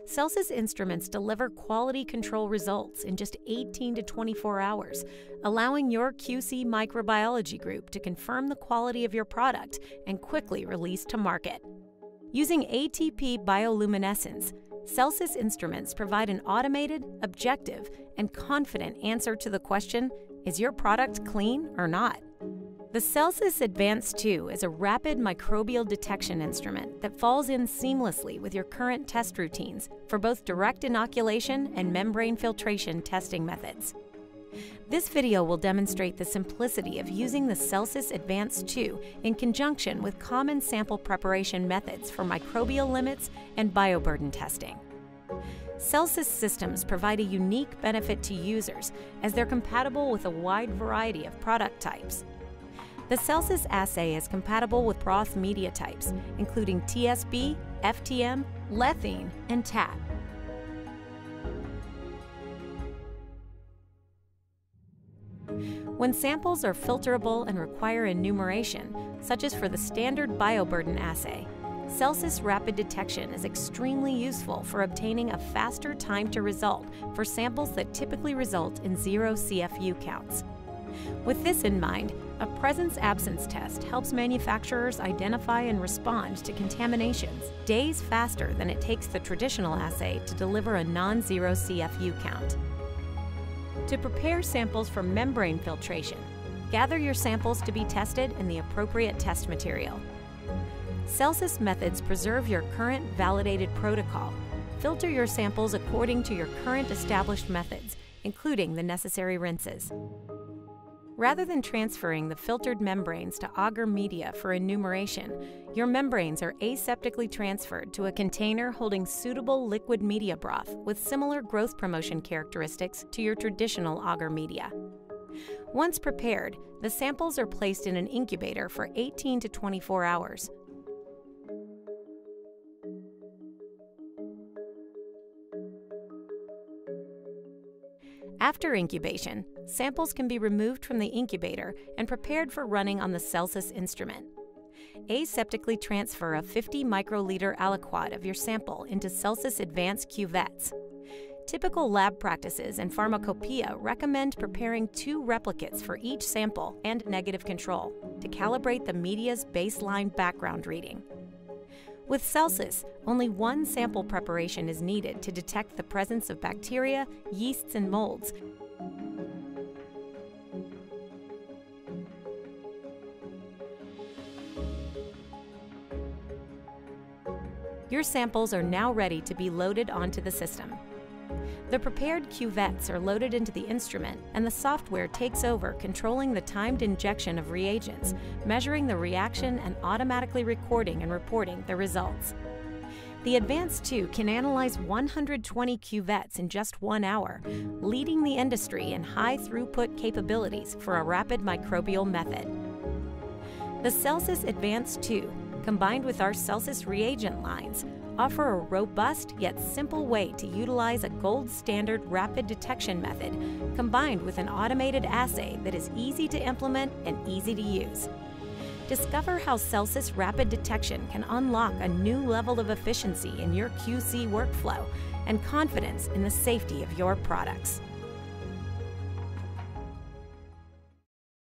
Celsis instruments deliver quality control results in just 18 to 24 hours, allowing your QC microbiology group to confirm the quality of your product and quickly release to market. Using ATP bioluminescence, Celsis instruments provide an automated, objective, and confident answer to the question, is your product clean or not? The Celsis Advanced 2 is a rapid microbial detection instrument that falls in seamlessly with your current test routines for both direct inoculation and membrane filtration testing methods. This video will demonstrate the simplicity of using the Celsis Advanced 2 in conjunction with common sample preparation methods for microbial limits and bioburden testing. Celsis systems provide a unique benefit to users as they're compatible with a wide variety of product types. The Celsis assay is compatible with broth media types, including TSB, FTM, lethene, and TAP. When samples are filterable and require enumeration, such as for the standard bioburden assay, Celsis Rapid Detection is extremely useful for obtaining a faster time to result for samples that typically result in 0 CFU counts. With this in mind, a presence-absence test helps manufacturers identify and respond to contaminations days faster than it takes the traditional assay to deliver a non-zero CFU count. To prepare samples for membrane filtration, gather your samples to be tested in the appropriate test material. Celsis methods preserve your current validated protocol. Filter your samples according to your current established methods, including the necessary rinses. Rather than transferring the filtered membranes to agar media for enumeration, your membranes are aseptically transferred to a container holding suitable liquid media broth with similar growth promotion characteristics to your traditional agar media. Once prepared, the samples are placed in an incubator for 18 to 24 hours. After incubation, samples can be removed from the incubator and prepared for running on the Celsis instrument. Aseptically transfer a 50 microliter aliquot of your sample into Celsis Advanced cuvettes. Typical lab practices and pharmacopoeia recommend preparing 2 replicates for each sample and negative control to calibrate the media's baseline background reading. With Celsis, only 1 sample preparation is needed to detect the presence of bacteria, yeasts, and molds. Your samples are now ready to be loaded onto the system. The prepared cuvettes are loaded into the instrument, and the software takes over controlling the timed injection of reagents, measuring the reaction, and automatically recording and reporting the results. The Advanced 2 can analyze 120 cuvettes in just 1 hour, leading the industry in high-throughput capabilities for a rapid microbial method. The Celsis Advanced 2, combined with our Celsis reagent lines, offer a robust yet simple way to utilize a gold standard rapid detection method combined with an automated assay that is easy to implement and easy to use. Discover how Celsis Rapid Detection can unlock a new level of efficiency in your QC workflow and confidence in the safety of your products.